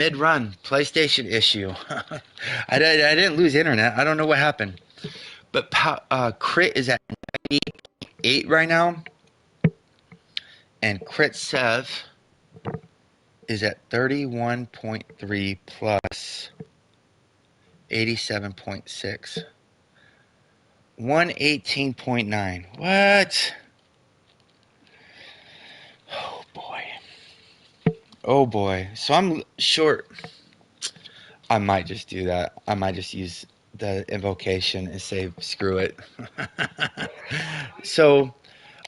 Mid-run, PlayStation issue. I didn't lose internet. I don't know what happened. But crit is at 8 right now, and crit sev is at 31.3 plus 87.6. 118.9. What? Oh boy. Oh boy. So I'm short. I might just do that. I might just use the invocation and say screw it. So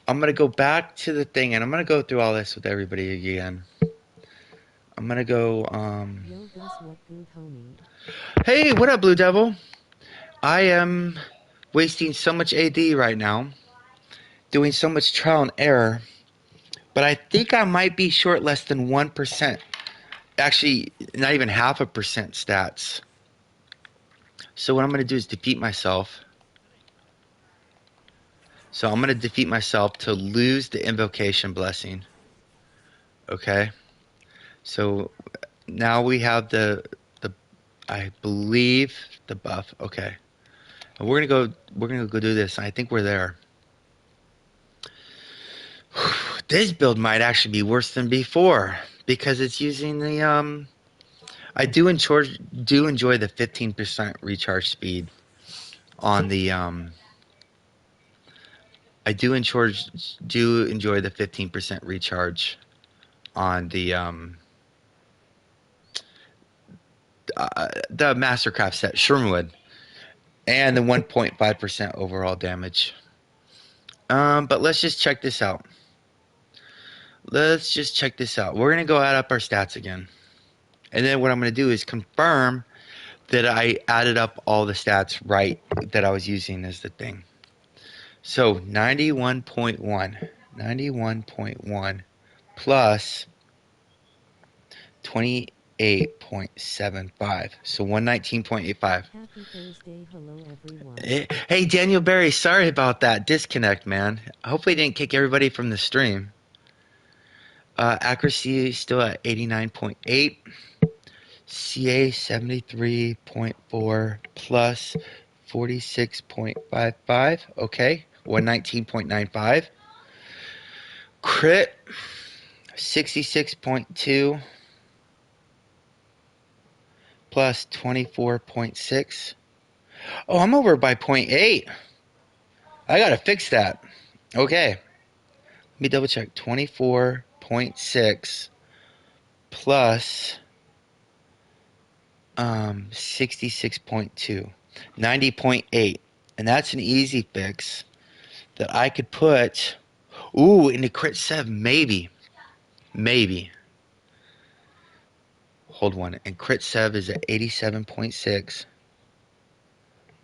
I'm gonna go back to the thing, and I'm gonna go through all this with everybody again. I'm gonna go. Yo, Gus, what good, homie? Hey, what up, Blue Devil? I am wasting so much AD right now, doing so much trial and error, but I think I might be short less than 1%. Actually, not even half a percent stats. So what I'm gonna do is defeat myself. So I'm gonna defeat myself to lose the invocation blessing. Okay. So now we have the I believe the buff. Okay. And we're gonna go do this. I think we're there. This build might actually be worse than before because it's using the I do enjoy the 15% recharge speed on the I do enjoy the 15% recharge on the Mastercraft set Shermanwood and the 1.5% overall damage. But let's just check this out. Let's just check this out. We're gonna go add up our stats again, and then what I'm gonna do is confirm that I added up all the stats right that I was using as the thing. So 91.1 plus 28.75. So 119.85. Happy Thursday, hello everyone. Hey, Daniel Barry, sorry about that disconnect, man. Hopefully, didn't kick everybody from the stream. Accuracy is still at 89.8. CA 73.4 plus 46.55. Okay, 119.95. Crit 66.2 plus 24.6. Oh, I'm over by point 0.8. I gotta fix that. Okay, let me double check. 24.6 plus 66.2. 90.8. And that's an easy fix that I could put. Ooh, into crit 7, maybe. Maybe. Hold one. And crit 7 is at 87.6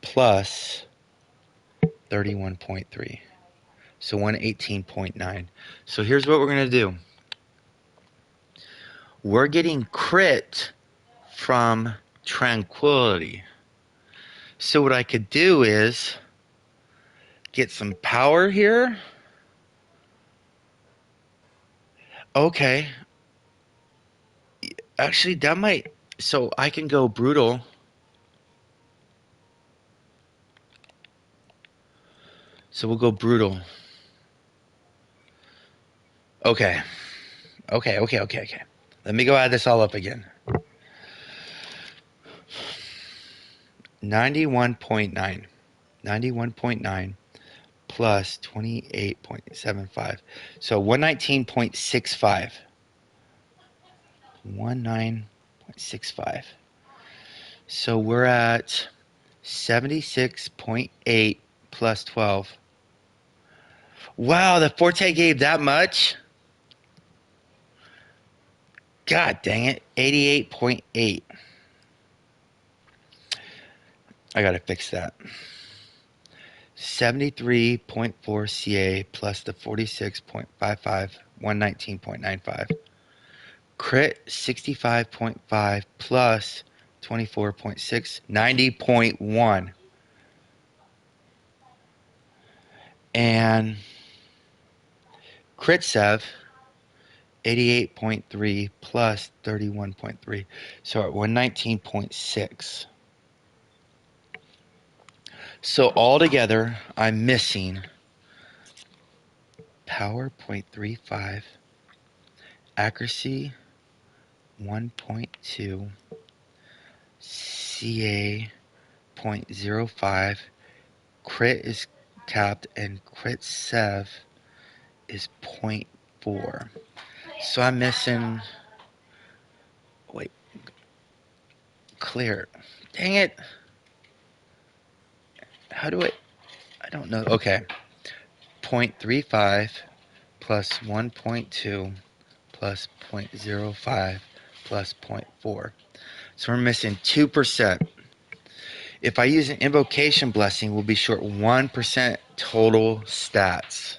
plus 31.3. So 118.9. So here's what we're going to do. We're getting crit from tranquility. So what I could do is get some power here. Okay. Actually, that might. So I can go brutal. So we'll go brutal. Okay. Okay. Let me go add this all up again. 91.9. 91.9 plus 28.75. So 119.65. 19.65. So we're at 76.8 plus 12. Wow, the Forte gave that much? God dang it. 88.8. I gotta fix that. 73.4 CA plus the 46.55, 119.95. Crit 65.5 plus 24.6, 90.1. And crit sev 88.3 plus 31.3. So at 119.6. So altogether, I'm missing power 0.35, accuracy 1.2, CA 0.05, crit is capped, and crit sev is 0.4. So I'm missing. Wait, clear. Dang it. How do I don't know. Okay. 0.35 plus 1.2 plus 0.05 plus 0.4. So we're missing 2%. If I use an invocation blessing, we'll be short 1% total stats.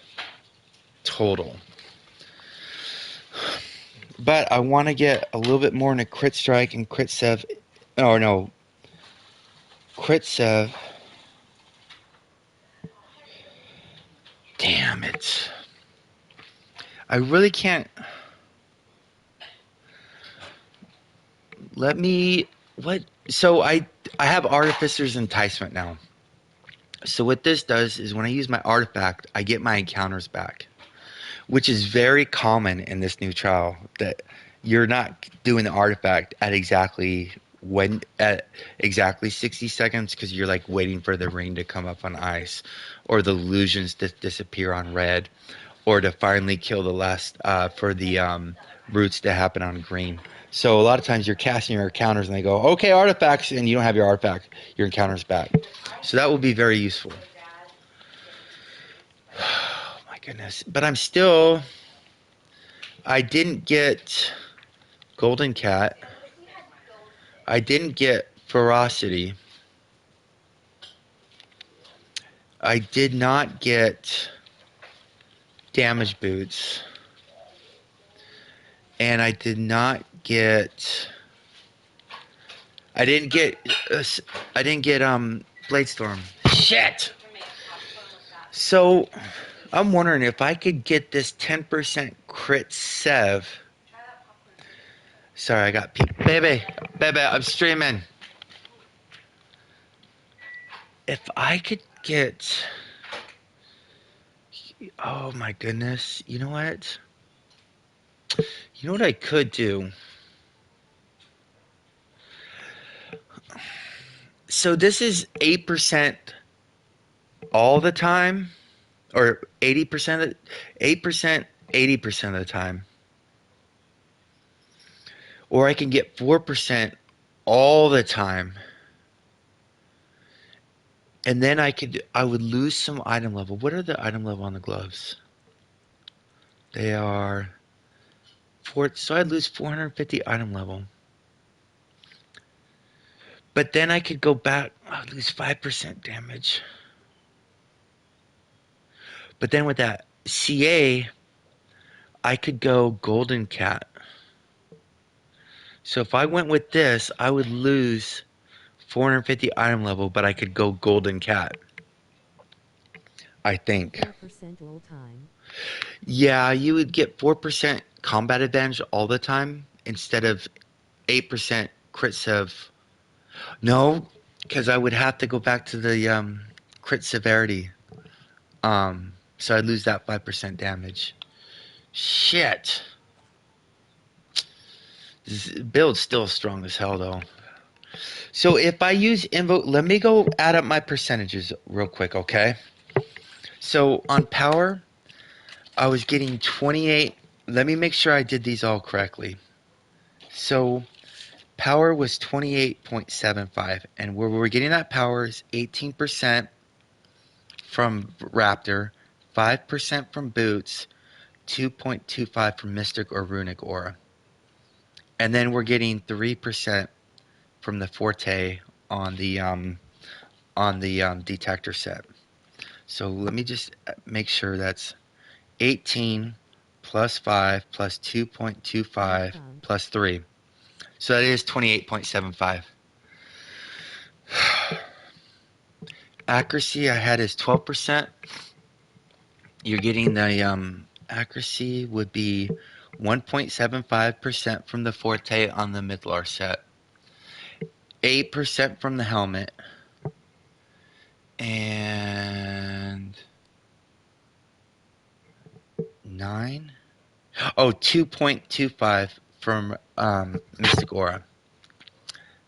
Total. But I want to get a little bit more in a crit strike and crit sev. Oh, no. Crit sev. Damn it. I really can't. Let me. What? So I have Artificer's Enticement now. So what this does is when I use my artifact, I get my encounters back, which is very common in this new trial, that you're not doing the artifact at exactly 60 seconds because you're like waiting for the ring to come up on ice, or the illusions to disappear on red, or to finally kill the last for the roots to happen on green. So a lot of times you're casting your encounters and they go, okay, artifacts, and you don't have your artifact, your encounters back. So that will be very useful. Oh my goodness. But I didn't get Golden Cat. I didn't get Ferocity. I did not get Damage Boots. And I did not get. I didn't get. I didn't get Bladestorm. Shit. So I'm wondering if I could get this 10% crit sev. Sorry, I got baby, I'm streaming. If I could get. Oh my goodness. You know what? You know what I could do? So this is 8% all the time, or 80%, 8%, 80% of the time. Or I can get 4% all the time. And then I would lose some item level. What are the item level on the gloves? They are so I'd lose 450 item level. But then I could go back, I'd lose 5% damage. But then with that CA, I could go Golden Cat. So if I went with this, I would lose 450 item level, but I could go Golden Cat. I think. 4% all time. Yeah, you would get 4% combat advantage all the time instead of 8% crit sev. No, because I would have to go back to the crit severity. So I'd lose that 5% damage. Shit. This build's still strong as hell, though. So if I use invoke, let me go add up my percentages real quick, okay? So on power, I was getting 28. Let me make sure I did these all correctly. So power was 28.75, and where we're getting that power is 18% from Raptor, 5% from Boots, 2.25 from Mystic or Runic Aura. And then we're getting 3% from the Forte on the detector set. So let me just make sure that's 18 plus 5 plus 2.25 plus 3. So that is 28.75. Accuracy I had is 12%. You're getting the accuracy would be 1.75% from the Forte on the Midlar set, 8% from the helmet, and 9. Oh, 2.25 from Mystic Aura.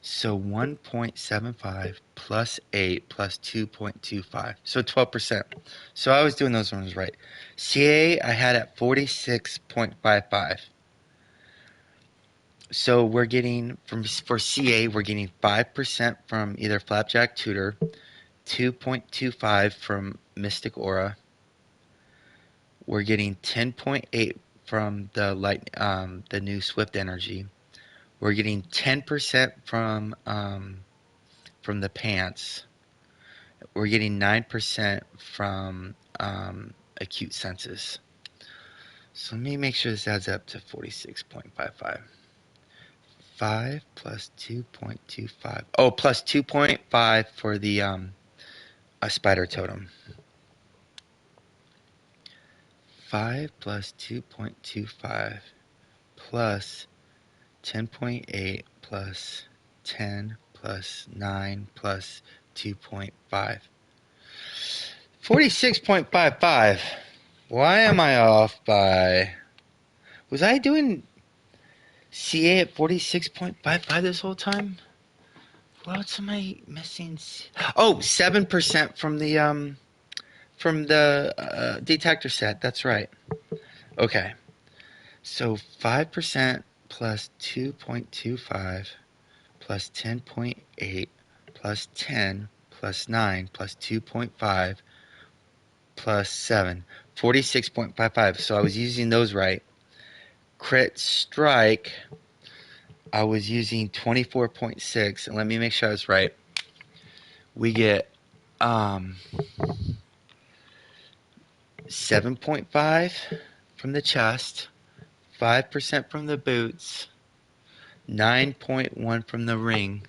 So 1.75 plus 8 plus 2.25. So 12%. So I was doing those ones right. CA I had at 46.55. So we're getting for CA we're getting 5% from either Flapjack Tutor, 2.25 from Mystic Aura. We're getting 10.8 from the new Swift Energy. We're getting 10% from the pants. We're getting 9% from acute senses. So let me make sure this adds up to 46.55. 5 plus 2.25. Oh, plus 2.5 for the a spider totem. 5 plus 2.25 plus 10.8 plus 10 plus 9 plus 2.5. 46.55. Why am I off by... Was I doing CA at 46.55 this whole time? What else am I missing? Oh, 7% from the detector set. That's right. Okay. So 5% plus 2.25 plus 10.8 plus 10 plus 9 plus 2.5 plus 7. 46.55. So I was using those right. Crit strike, I was using 24.6. And let me make sure I was right. We get 7.5 from the chest, 5% from the boots, 9.1 from the ring,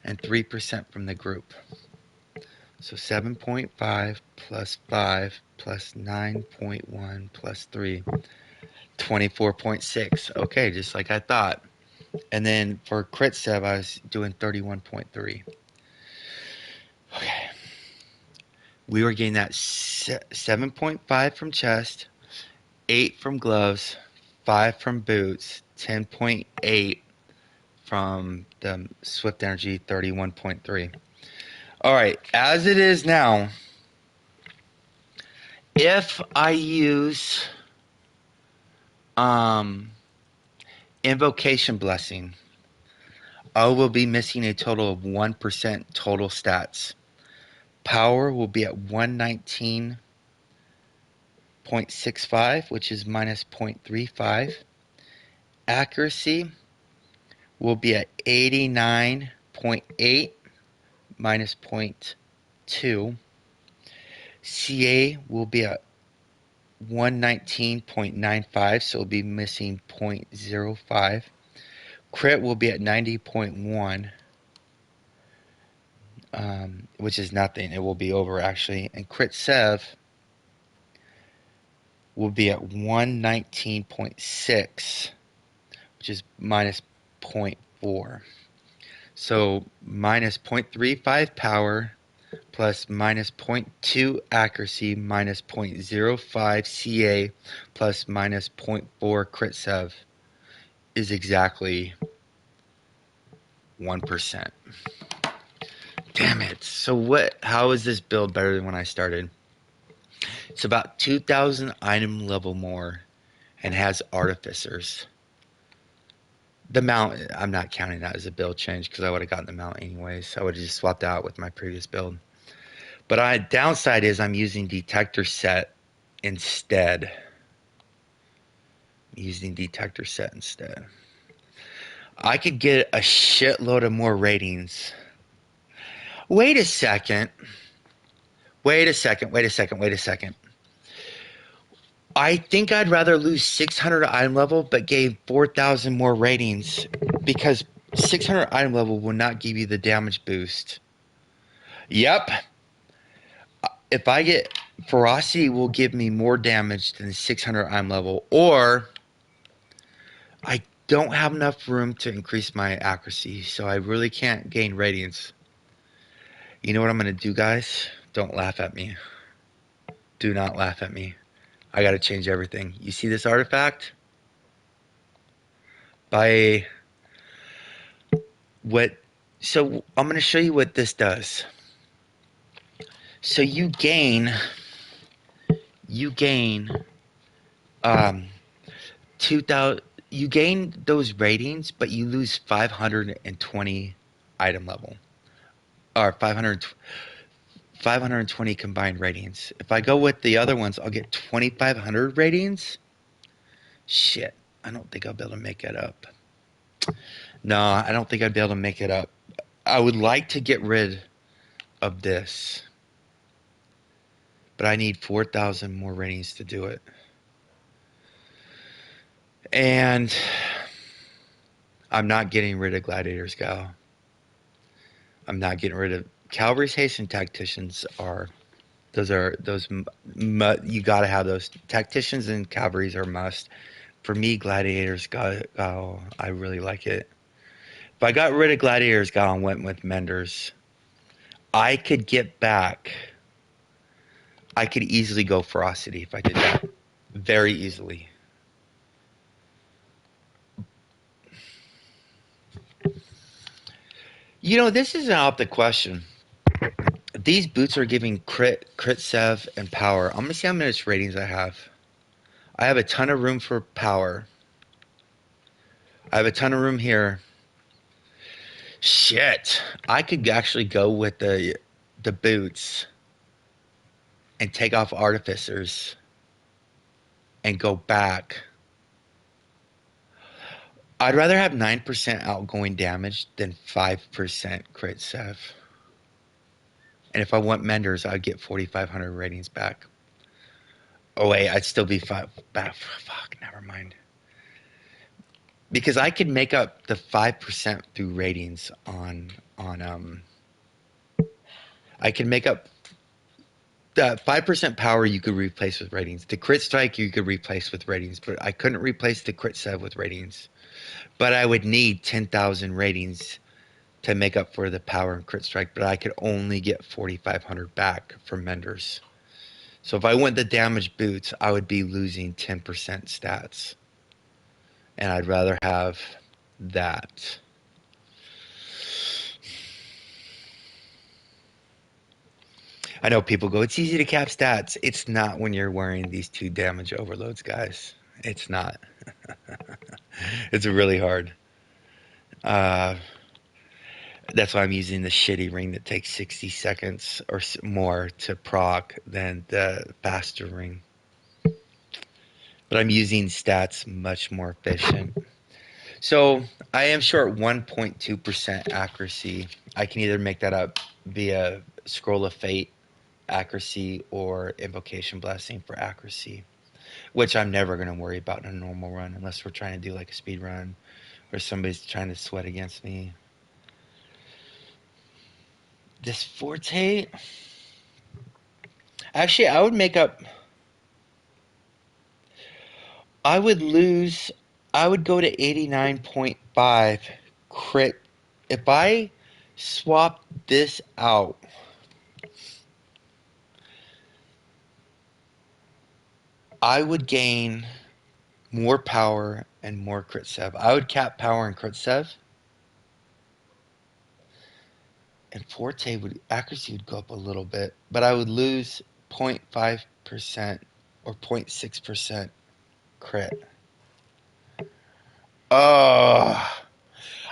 and 3% from the group. So 7.5 plus 5 plus 9.1 plus 3, 24.6. Okay, just like I thought. And then for crit sub, I was doing 31.3. Okay. We were getting that 7.5 from chest, 8 from gloves, 5 from boots, 10.8 from the Swift Energy, 31.3. All right, as it is now, if I use Invocation Blessing, I will be missing a total of 1% total stats. Power will be at 119.65, which is minus 0.35. Accuracy will be at 89.8, minus 0.2. CA will be at 119.95, so it'll be missing 0.05. Crit will be at 90.1, which is nothing. It will be over, actually. And Crit Sev will be at 119.6, which is minus 0.4. So minus 0.35 power, plus minus 0.2 accuracy, minus 0.05 CA, plus minus 0.4 crit sev is exactly 1%. Damn it. So how is this build better than when I started? It's about 2,000 item level more and has artificers. The mount, I'm not counting that as a build change because I would have gotten the mount anyways. I would have just swapped out with my previous build. But downside is I'm using detector set instead. Using detector set instead. I could get a shitload of more ratings. Wait a second. I think I'd rather lose 600 item level but gave 4,000 more ratings because 600 item level will not give you the damage boost. Yep. If I get ferocity will give me more damage than 600 item level, or I don't have enough room to increase my accuracy, so I really can't gain radiance. You know what I'm gonna do, guys? Don't laugh at me. Do not laugh at me. I gotta change everything. You see this artifact? By what? So I'm gonna show you what this does. So you gain um 2,000. You gain those ratings, but you lose 520 item level or 520 combined ratings. If I go with the other ones, I'll get 2,500 ratings. Shit, I don't think I'll be able to make it up. No, I don't think I'd be able to make it up. I would like to get rid of this, but I need 4,000 more ratings to do it. And I'm not getting rid of Gladiator's Gal. I'm not getting rid of Cavalry's Haste and Tacticians are those you gotta have those. Tacticians and Cavalry's are must. For me, Gladiator's Gal, I really like it. If I got rid of Gladiator's Gal and went with Menders, I could get back. I could easily go Ferocity if I did that. Very easily. You know, this is an optic question. These boots are giving crit sev, and power. I'm gonna see how many ratings I have. I have a ton of room for power. I have a ton of room here. Shit, I could actually go with the boots and take off artificers and go back. I'd rather have 9% outgoing damage than 5% crit sev. And if I want menders, I'd get 4,500 ratings back. Oh wait, I'd still be five back. Fuck, never mind. Because I could make up the 5% through ratings on. I can make up the 5% power you could replace with ratings. The crit strike you could replace with ratings, but I couldn't replace the crit sev with ratings. But I would need 10,000 ratings to make up for the power and crit strike, but I could only get 4,500 back from menders. So if I went the damage boots, I would be losing 10% stats. And I'd rather have that. I know people go, it's easy to cap stats. It's not when you're wearing these two damage overloads, guys. It's not. It's really hard. Uh, that's why I'm using the shitty ring that takes 60 seconds or more to proc than the faster ring. But I'm using stats much more efficient. So I am short 1.2% accuracy. I can either make that up via Scroll of Fate accuracy or Invocation Blessing for accuracy, which I'm never going to worry about in a normal run unless we're trying to do like a speed run or somebody's trying to sweat against me. This Forte, actually, I would make up. I would lose. I would go to 89.5 crit. If I swap this out, I would gain more power and more crit sev. I would cap power and crit sev. And Forte would accuracy would go up a little bit, but I would lose 0.5% or 0.6% crit. Oh,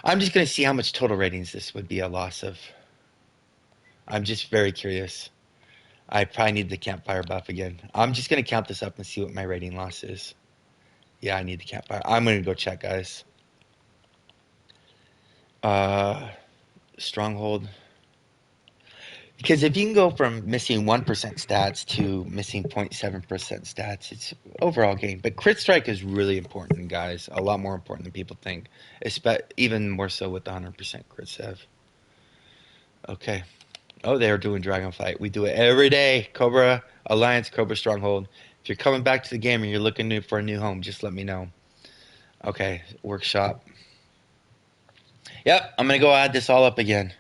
I'm just gonna see how much total ratings this would be a loss of. I'm just very curious. I probably need the campfire buff again. I'm just gonna count this up and see what my rating loss is. Yeah, I need the campfire. I'm gonna go check, guys. Uh, Stronghold. Because if you can go from missing 1% stats to missing 0.7% stats, it's overall gain. But crit strike is really important, guys. A lot more important than people think. Even more so with the 100% crit sev. Okay. Oh, they're doing Dragonflight. We do it every day. Cobra Alliance, Cobra Stronghold. If you're coming back to the game and you're looking for a new home, just let me know. Okay, workshop. Yep, I'm gonna go add this all up again.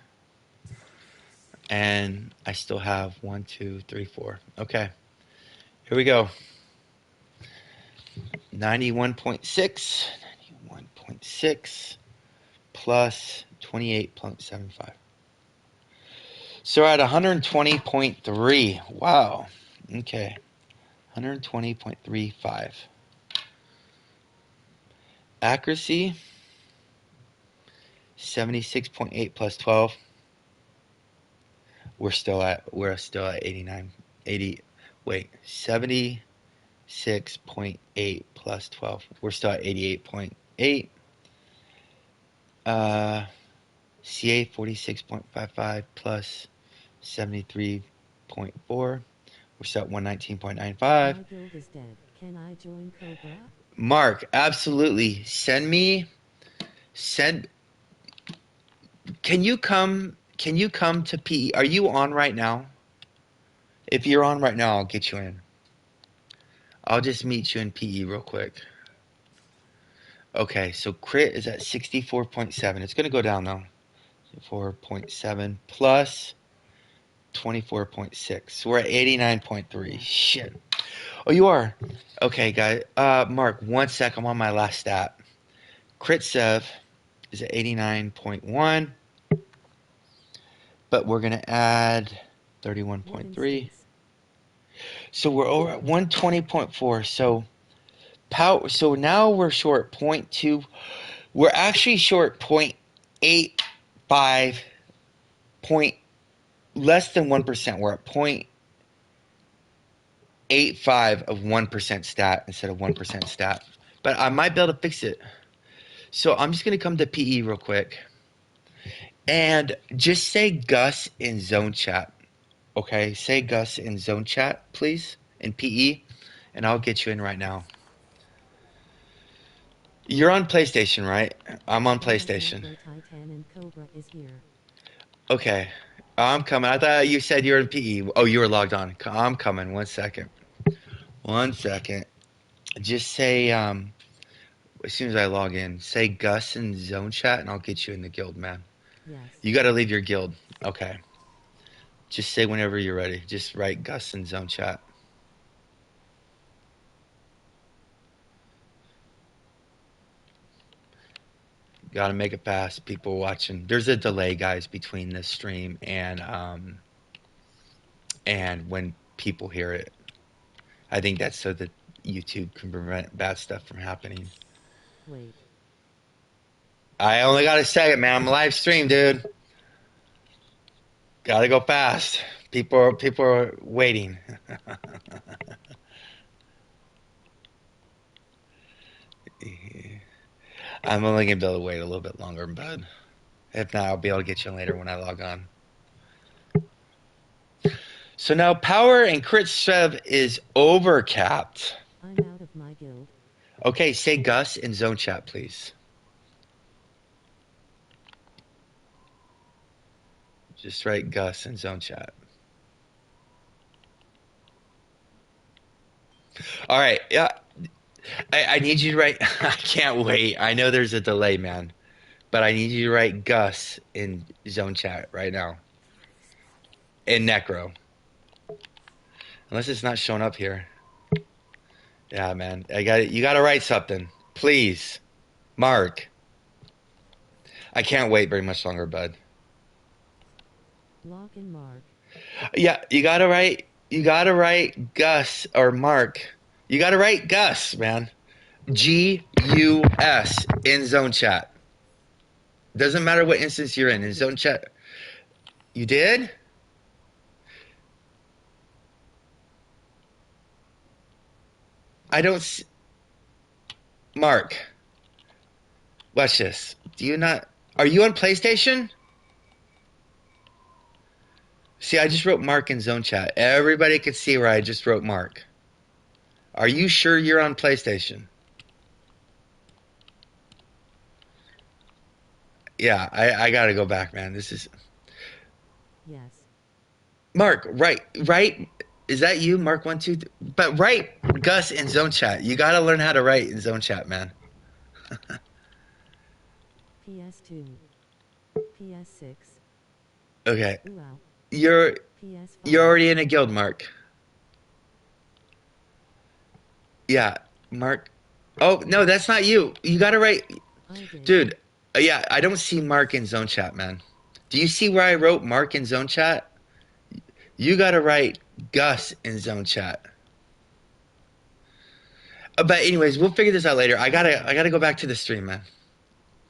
And I still have 1, 2, 3, 4. Okay, here we go. 91.6, 91.6 plus 28.75. So we're at 120.3. Wow. Okay. 120.35. Accuracy 76.8 plus 12. We're still at 89 80 wait, 76.8 plus 12. We're still at 88.8. CA 46.55 plus 73.4. We're still at 119.95. My guild is dead. Can I join Cobra? Mark, absolutely. Send Can you come to PE? Are you on right now? If you're on right now, I'll get you in. I'll just meet you in PE real quick. Okay, so crit is at 64.7. It's going to go down though. 4.7 plus 24.6. So we're at 89.3. Yes. Shit. Oh, you are? Okay, guys. Mark, 1 sec. I'm on my last stat. Crit Sev is at 89.1, but we're going to add Warden 31.3. stinks. So we're over at 120.4. So now we're short point 0.2. We're actually short 0.85, point less than 1%. We're at 0.85 of 1% stat instead of 1% stat. But I might be able to fix it. So I'm just going to come to PE real quick. And just say Gus in zone chat. Okay? Say Gus in zone chat, please, in PE. And I'll get you in right now. You're on PlayStation, right? I'm on I have PlayStation. Necro Titan and Cobra is here. Okay. I'm coming. I thought you said you were in PE. Oh, you were logged on. I'm coming. 1 second. 1 second. Just say, as soon as I log in, say Gus in zone chat and I'll get you in the guild, man. Yes. You got to leave your guild. Okay. Just say whenever you're ready. Just write Gus in zone chat. Got to make it fast. People watching. There's a delay, guys, between this stream and when people hear it. I think that's so that YouTube can prevent bad stuff from happening. Wait. I only got a second, man. I'm a live stream, dude. Gotta go fast. People are waiting. I'm only gonna be able to wait a little bit longer, bud. If not, I'll be able to get you in later when I log on. So now power and crit Sev is overcapped. I'm out of my guild. Okay, say Gus in zone chat, please. Just write Gus in zone chat. All right, yeah. I need you to write. I can't wait. I know there's a delay, man, but I need you to write Gus in zone chat right now. In Necro, unless it's not showing up here. Yeah, man. You got to write something, please, Mark. I can't wait very much longer, bud. Lock and Mark. Yeah, you got to write. You got to write Gus or Mark. You got to write Gus, man. Gus in zone chat. Doesn't matter what instance you're in zone chat. You did? I don't. Mark, watch this. Do you not? Are you on PlayStation? See, I just wrote Mark in zone chat. Everybody could see where I just wrote Mark. Are you sure you're on PlayStation? Yeah, I gotta go back, man. This is Yes. Mark. Right. Is that you, Mark? 1, 2. But write Gus in zone chat. You gotta learn how to write in zone chat, man. PS2. PS6. Okay. Wow. You're you're PS5. already in a guild, Mark. Yeah, Mark. Oh, no, that's not you. You got to write. I did. Dude, yeah, I don't see Mark in zone chat, man. Do you see where I wrote Mark in zone chat? You got to write Gus in zone chat. But anyways, we'll figure this out later. I gotta go back to the stream, man.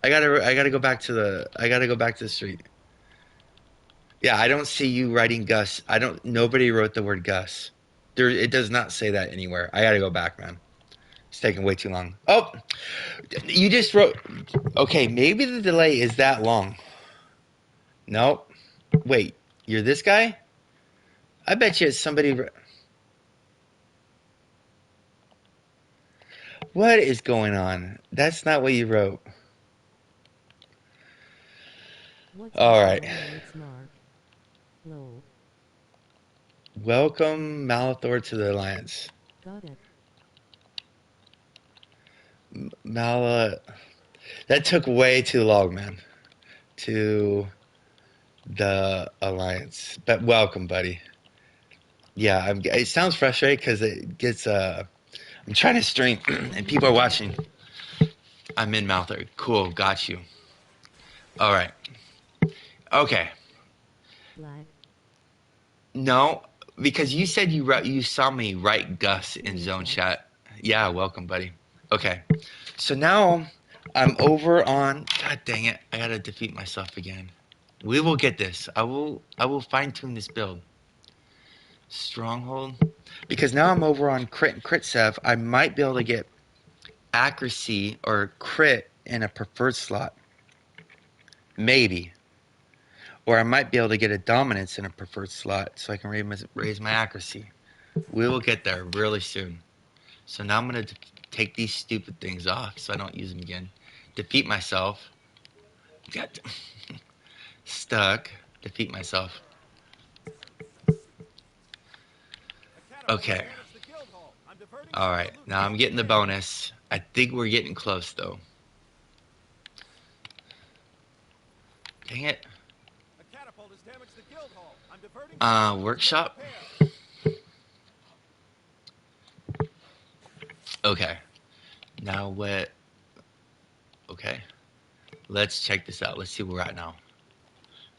I gotta go back to the street. Yeah, I don't see you writing Gus. I don't. Nobody wrote the word Gus. There, it does not say that anywhere. I gotta go back, man. It's taking way too long. Oh, you just wrote. Okay, maybe the delay is that long. Nope. Wait, you're this guy? I bet you it's somebody. What is going on? That's not what you wrote. What's All with the right. long notes, Mark? Lol. Welcome, Malathor, to the Alliance. Got it. Mala. That took way too long, man. To the Alliance. But welcome, buddy. Yeah, it sounds frustrating because it gets. I'm trying to stream and Only people are one watching. I'm in Malathor. Cool, got you. All right. Okay. black. No, because you said you saw me write Gus in zone Screenshots. chat. Yeah, welcome, buddy. Okay, so now I'm over on. God dang it! I gotta defeat myself again. We will get this. I will fine tune this build. Stronghold, because now I'm over on crit and crit sev. I might be able to get accuracy or crit in a preferred slot, maybe, or I might be able to get a dominance in a preferred slot, so I can raise my accuracy. We will get there really soon. So now I'm going to take these stupid things off so I don't use them again. Defeat myself. Got stuck. Defeat myself. Okay. All right. Now I'm getting the bonus. I think we're getting close though. Dang it. Workshop. Okay. Now what? Okay. Let's check this out. Let's see where we're at now.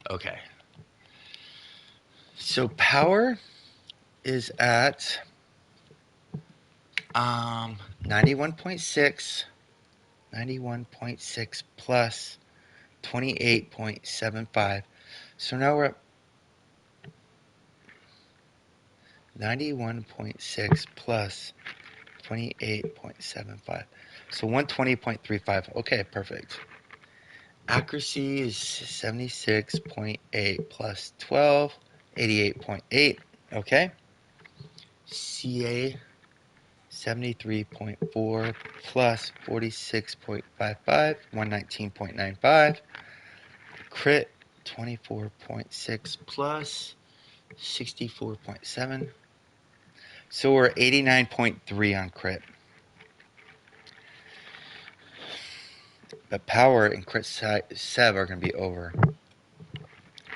Okay. So power is at 91.6, 91.6 plus 28.75. So now we're at 91.6 plus 28.75. So 120.35. Okay, perfect. Accuracy is 76.8 plus 12, 88.8. Okay. CA 73.4 plus 46.55, 119.95. Crit 24.6 plus 64.7. So we're 89.3 on crit. But power and crit sev are going to be over.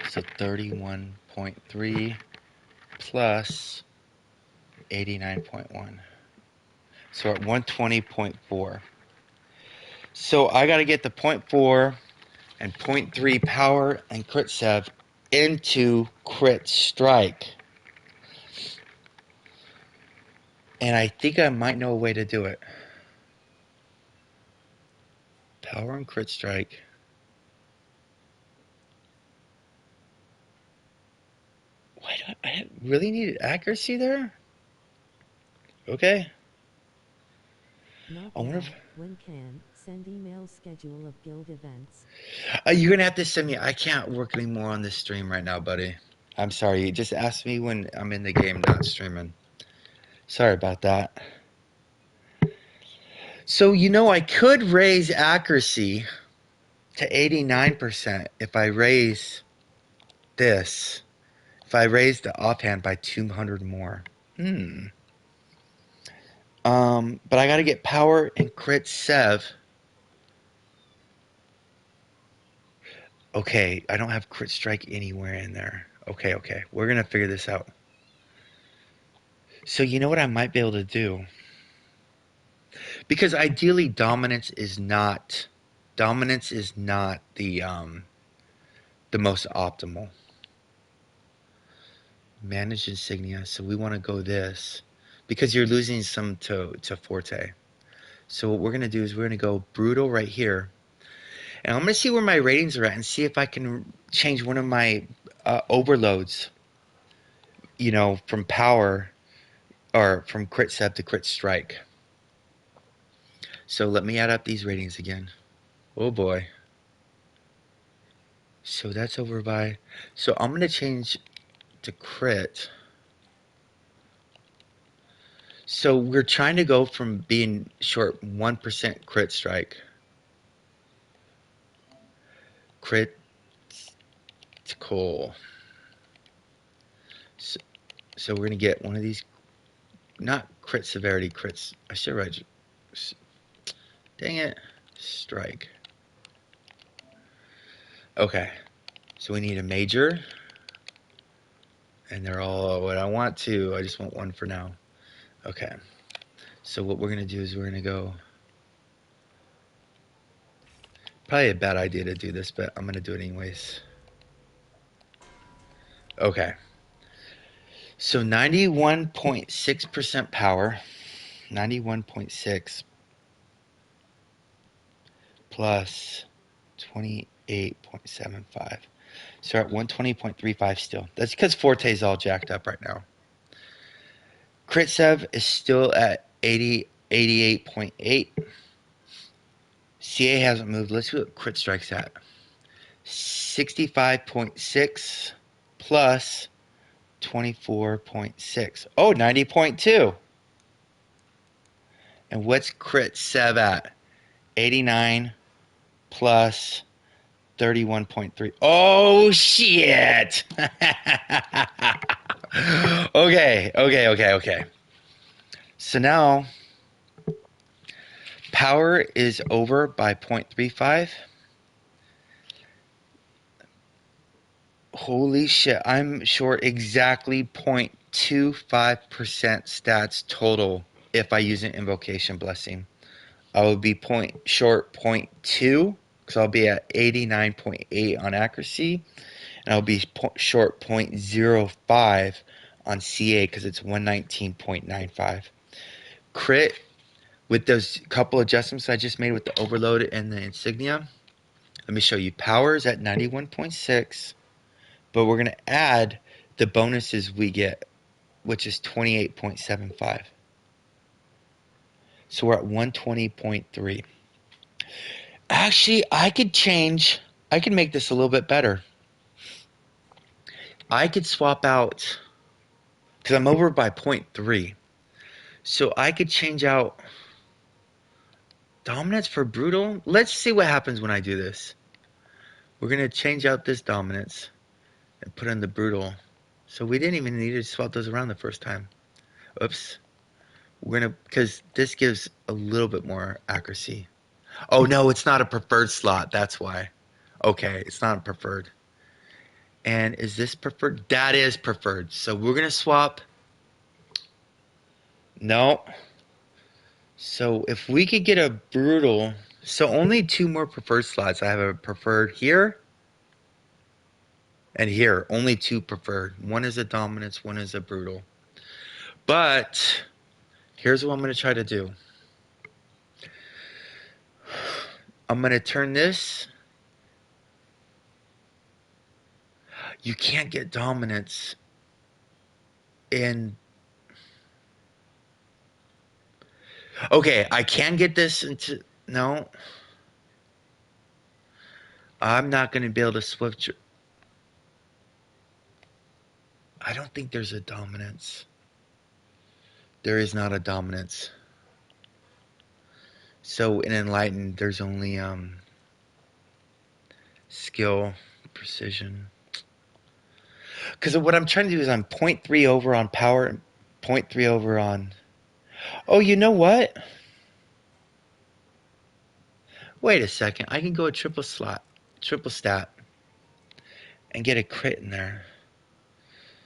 So 31.3 plus 89.1. So we're at 120.4. So I got to get the point 0.4 and 0.3 power and crit sev into crit strike. And I think I might know a way to do it. Power and crit strike. Why do I really need accuracy there? Okay. Not I wonder if now. When can. Send email schedule of guild events. you're gonna have to send me. I can't work anymore on this stream right now, buddy. I'm sorry. Just ask me when I'm in the game, not streaming. Sorry about that. So I could raise accuracy to 89% if I raise this. If I raise the offhand by 200 more. But I got to get power and crit sev Okay, I don't have crit strike anywhere in there. Okay, okay. We're gonna figure this out. So you know what I might be able to do? Because ideally dominance is not the most optimal. Manage insignia. So we want to go this because you're losing some to forte. So what we're gonna do is we're gonna go brutal right here, and I'm gonna see where my ratings are at and see if I can change one of my overloads. You know, from power or from crit sub to crit strike. So let me add up these ratings again. Oh boy. So that's over by. So I'm gonna change to crit. So we're trying to go from being short 1% crit strike. Critical. So, so we're going to get one of these, not crit severity, crits. I should write, dang it, strike. Okay, so we need a major, and they're all what I want to. I just want one for now. Okay, so what we're going to do is we're going to go. Probably a bad idea to do this, but I'm going to do it anyways. Okay. So 91.6% power, 91.6 plus 28.75. So we're at 120.35 still. That's because Forte's all jacked up right now. Crit Sev is still at 88.8. CA hasn't moved. Let's see what Crit Strike's at. 65.6 plus 24.6. Oh, 90.2. And what's Crit Sev at? 89 plus 31.3. Oh, shit. Okay. So now power is over by 0.35. Holy shit, I'm short exactly 0.25% stats total if I use an invocation blessing. I would be short 0.2 because I'll be at 89.8 on accuracy, and I'll be short 0.05 on CA because it's 119.95. Crit with those couple adjustments I just made with the overload and the insignia. Let me show you. Power is at 91.6, but we're going to add the bonuses we get, which is 28.75. So we're at 120.3. Actually, I could make this a little bit better. I could swap out, because I'm over by 0.3. So I could change out dominance for brutal. Let's see what happens when I do this. We're going to change out this dominance and put in the brutal. So we didn't even need to swap those around the first time. Oops. We're going to, because this gives a little bit more accuracy. Oh, no, it's not a preferred slot. That's why. Okay, it's not a preferred. And is this preferred? That is preferred. So we're going to swap. No. So if we could get a brutal, so only two more preferred slots. I have a preferred here and here. Only two preferred. One is a dominance, one is a brutal. But here's what I'm going to try to do. I'm going to turn this. You can't get dominance in. Okay, I can get this into. No. I'm not going to be able to switch. I don't think there's a dominance. There is not a dominance. So in Enlightened, there's only skill, precision. Because what I'm trying to do is I'm 0.3 over on power, 0.3 over on. Oh, you know what? Wait a second. I can go a triple slot, triple stat. and get a crit in there.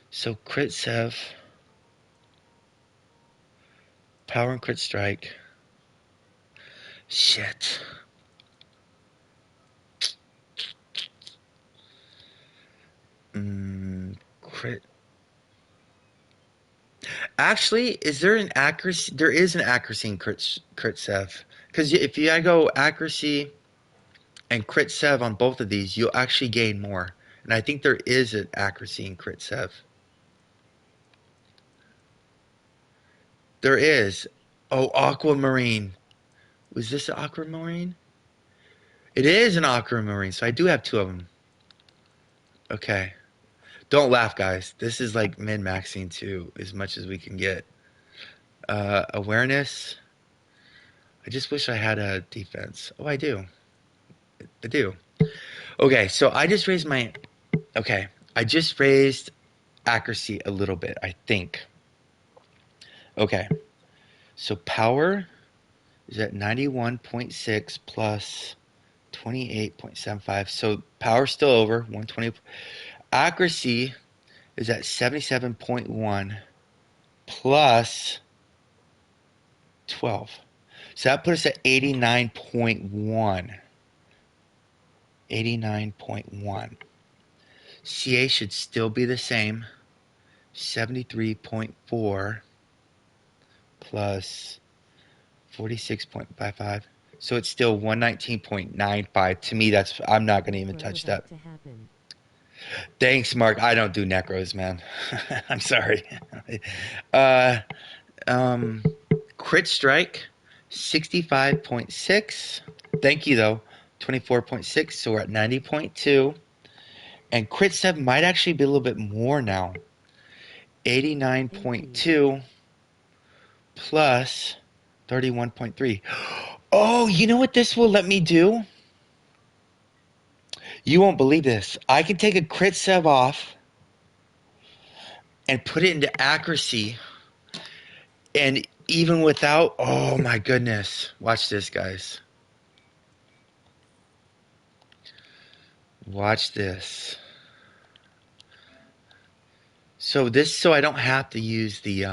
So crit sev, power and crit strike. Shit. Crit. Actually, is there an accuracy? There is an accuracy in crit sev. Because if you go accuracy and crit sev on both of these, you'll actually gain more. And I think there is an accuracy in crit sev. There is. Oh, aquamarine. Was this an aquamarine? It is an aquamarine, so I do have two of them. Okay. Don't laugh, guys. This is like min-maxing too, as much as we can get. Awareness. I just wish I had a defense. Oh, I do. I do. Okay, so I just raised my... Okay, I just raised accuracy a little bit, I think. Okay, so power is at 91.6 plus 28.75. So power's still over, 120. Accuracy is at 77.1 plus 12. So that puts us at 89.1. 89.1. CA should still be the same. 73.4 plus 46.55. So it's still 119.95. To me, that's... I'm not going to even touch that. Thanks, Mark. I don't do necros, man. I'm sorry. Crit strike, 65.6. Thank you, though. 24.6. So we're at 90.2. And crit sev might actually be a little bit more now. 89.2 plus 31.3. Oh, you know what this will let me do? You won't believe this. I can take a crit sev off and put it into accuracy. And even without... Oh, my goodness. Watch this, guys. Watch this. So I don't have to use the...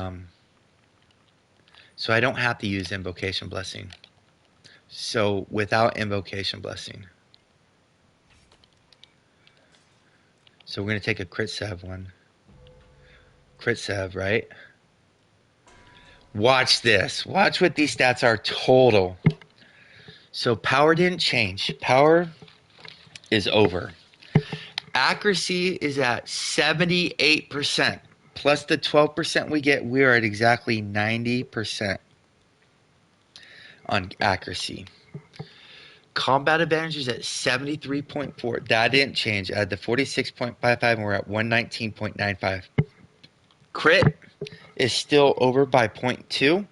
So I don't have to use Invocation Blessing. So without Invocation Blessing. So we're going to take a crit sev one. Crit sev, right? Watch this. Watch what these stats are total. So power didn't change. Power is over. Accuracy is at 78%. Plus the 12% we get, we are at exactly 90% on accuracy. Combat advantage is at 73.4. That didn't change. Add the 46.55 and we're at 119.95. Crit is still over by 0.2.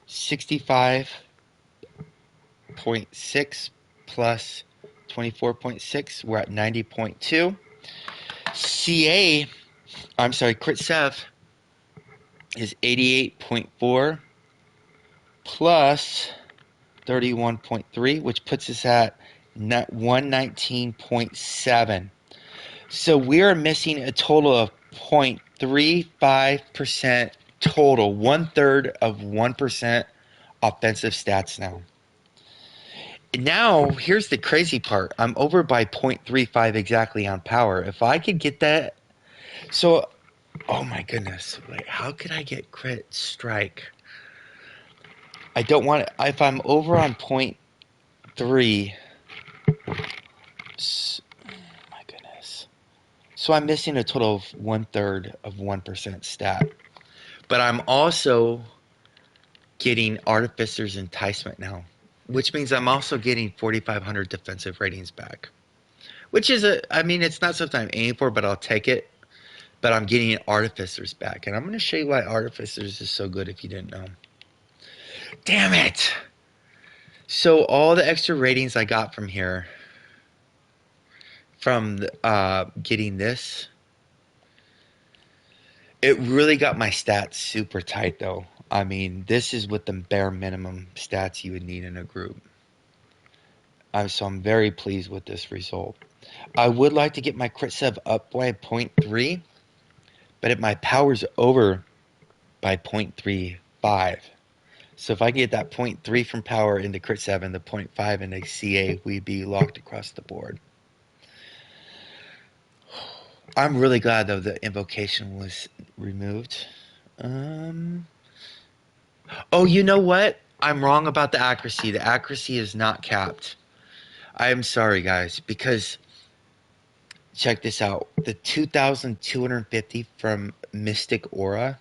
65.6 plus 24.6. We're at 90.2. Crit sev is 88.4 plus 31.3, which puts us at 119.7. So we are missing a total of 0.35% total, 1/3 of 1% offensive stats now. Now, here's the crazy part. I'm over by 0.35 exactly on power. If I could get that... So, oh my goodness. Wait, how could I get crit strike? I don't want it. If I'm over on 0.3... My goodness. So I'm missing a total of 1/3 of 1% stat. But I'm also getting Artificer's Enticement now, which means I'm also getting 4,500 defensive ratings back. Which is it's not something I'm aiming for, but I'll take it. But I'm getting Artificers back. And I'm going to show you why Artificers is so good if you didn't know. Damn it! So all the extra ratings I got from here, from getting this, it really got my stats super tight, though. I mean, this is with the bare minimum stats you would need in a group. So I'm very pleased with this result. I would like to get my crit save up by 0.3, but if my power's over by 0.35. So if I get that 0.3 from power into crit 7, the 0.5 into CA, we'd be locked across the board. I'm really glad though the invocation was removed. Oh, you know what? I'm wrong about the accuracy. The accuracy is not capped. I am sorry, guys, because check this out. The 2,250 from Mystic Aura,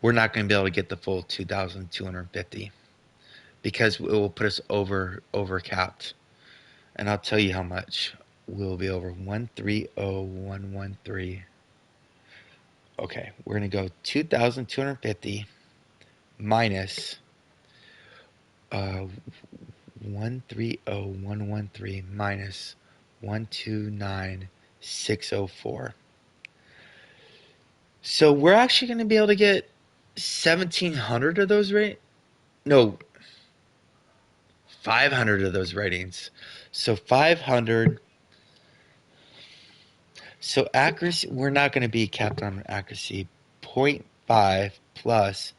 we're not going to be able to get the full 2,250 because it will put us over capped. And I'll tell you how much. We'll be over 130113. Okay, we're going to go 2,250 minus 130113 minus 129604. So we're actually going to be able to get 1,700 of those no, 500 of those ratings. So 500. So accuracy, we're not going to be capped on accuracy. 0.5 plus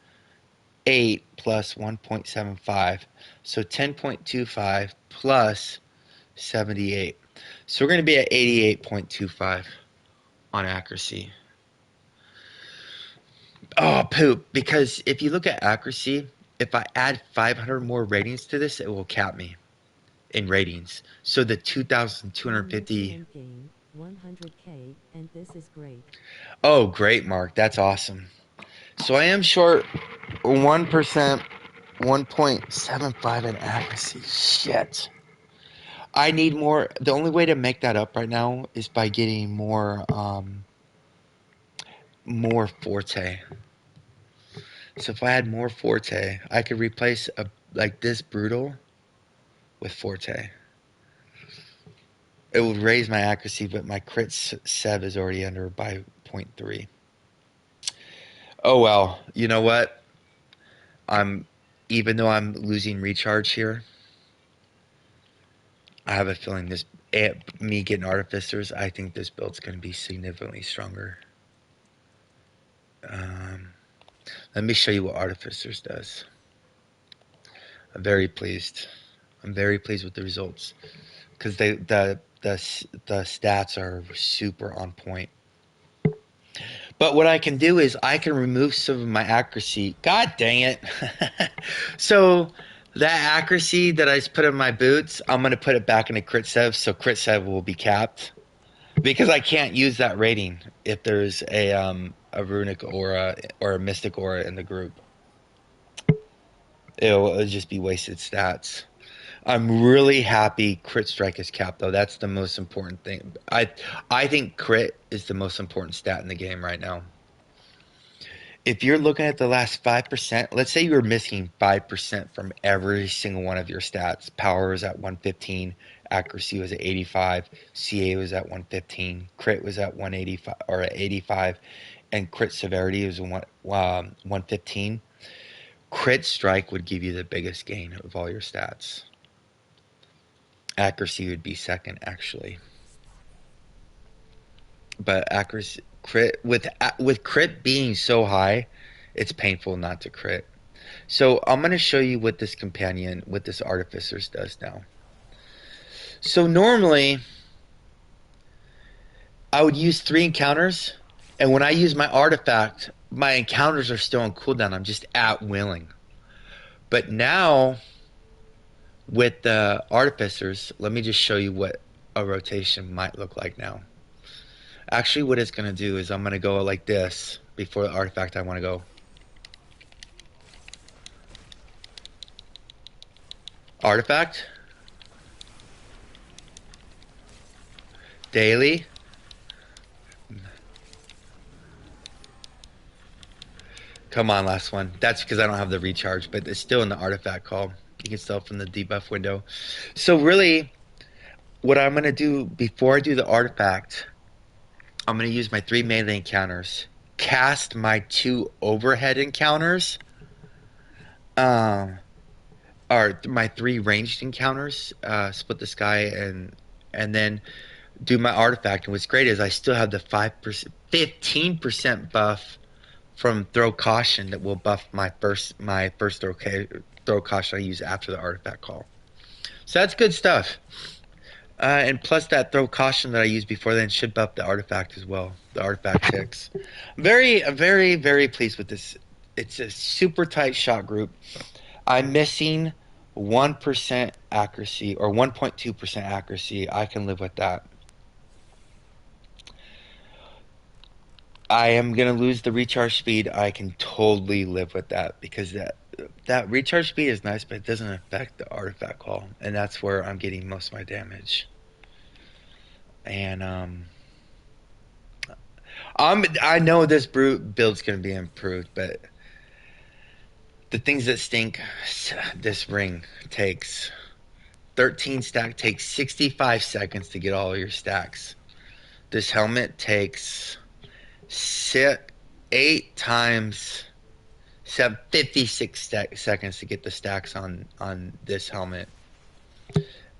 8 plus 1.75. So 10.25 plus 78. So we're going to be at 88.25 on accuracy. Oh, poop. Because if you look at accuracy, if I add 500 more ratings to this, it will cap me in ratings. So the 2,250. Game 100K, and this is great. Oh, great, Mark. That's awesome. So I am short 1%, 1.75 in accuracy. Shit. I need more. The only way to make that up right now is by getting more forte. So if I had more forte, I could replace like this brutal with forte. It would raise my accuracy, but my crit sev is already under by 0.3. Oh well, you know what? Even though I'm losing recharge here, I have a feeling me getting artificers, I think this build's going to be significantly stronger. Let me show you what artificers does. I'm very pleased. I'm very pleased with the results because the stats are super on point. But what I can do is I can remove some of my accuracy. God dang it! So that accuracy that I just put in my boots, I'm gonna put it back into crit sev, so crit sev will be capped because I can't use that rating if there's a runic aura or a mystic aura in the group. It'll just be wasted stats. I'm really happy crit strike is capped though. That's the most important thing. I think crit is the most important stat in the game right now. If you're looking at the last 5%, let's say you're missing 5% from every single one of your stats. Power was at 115, accuracy was at 85, CA was at 115, crit was at 185 or at 85, and crit severity was 115. Crit strike would give you the biggest gain of all your stats. Accuracy would be second, actually. But accuracy, crit with crit being so high, it's painful not to crit. So I'm going to show you what this companion, what this artificers does now. So normally, I would use 3 encounters, and when I use my artifact, my encounters are still on cooldown. I'm just at willing. But now, with the artificers, let me just show you what a rotation might look like now. Actually, what it's going to do is I'm going to go like this before the artifact. I want to go artifact, daily, come on, last one. That's because I don't have the recharge, but it's still in the artifact call. You can sell from the debuff window. So really, what I'm going to do before I do the artifact, I'm going to use my 3 melee encounters, cast my 2 overhead encounters, or my 3 ranged encounters, split the sky, and then do my artifact. And what's great is I still have the 5%, 15% buff from throw caution that will buff my first throw caution I use after the artifact call. So that's good stuff. And plus that throw caution that I used before then should buff the artifact as well. The artifact ticks. Very pleased with this. It's a super tight shot group. I'm missing 1% accuracy or 1.2% accuracy. I can live with that. I am gonna lose the recharge speed. I can totally live with that because that recharge speed is nice, but it doesn't affect the artifact call, and that's where I'm getting most of my damage. And I know this brute build's gonna be improved, but the things that stink, this ring takes 13 stack takes 65 seconds to get all your stacks. This helmet takes 8 times 56 seconds to get the stacks on this helmet.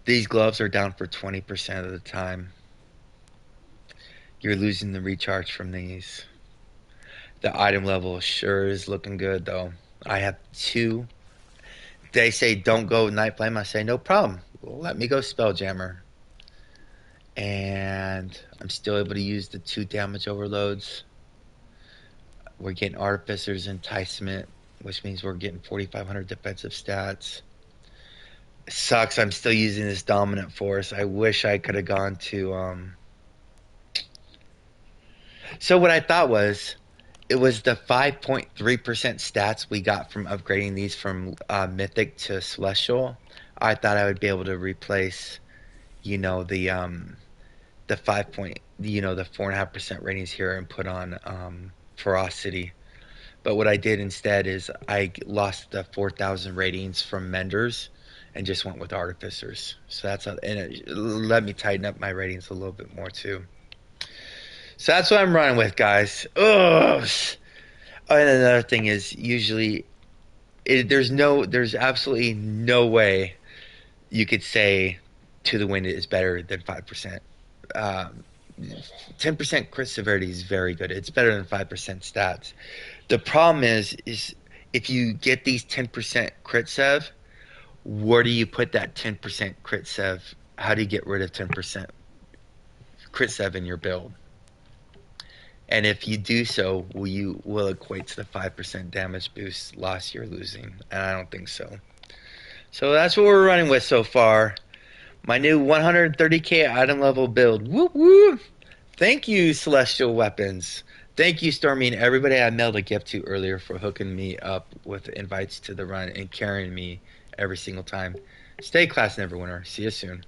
These gloves are down for 20% of the time. You're losing the recharge from these. The item level sure is looking good though. I have 2. They say don't go Night Flame. I say no problem. Let me go Spelljammer. And I'm still able to use the 2 damage overloads. We're getting Artificer's Enticement, which means we're getting 4,500 defensive stats. It sucks. I'm still using this Dominant Force. I wish I could have gone to... So what I thought was, it was the 5.3% stats we got from upgrading these from Mythic to Celestial. I thought I would be able to replace, the 4.5% ratings here and put on Ferocity. But what I did instead is I lost the 4,000 ratings from Menders and just went with Artificers. So and it let me tighten up my ratings a little bit more too. So that's what I'm running with, guys. Ugh. And another thing is usually there's absolutely no way you could say To the Wind is better than 5%. 10% crit severity is very good. It's better than 5% stats. The problem is if you get these 10% crit sev, where do you put that 10% crit sev? How do you get rid of 10% crit sev in your build? And if you do so, will equate to the 5% damage boost loss you're losing? And I don't think so. So that's what we're running with so far. My new 130k item level build. Whoop whoop! Thank you, Celestial Weapons. Thank you, Stormy, and everybody I mailed a gift to earlier for hooking me up with invites to the run and carrying me every single time. Stay class, Neverwinter. See you soon.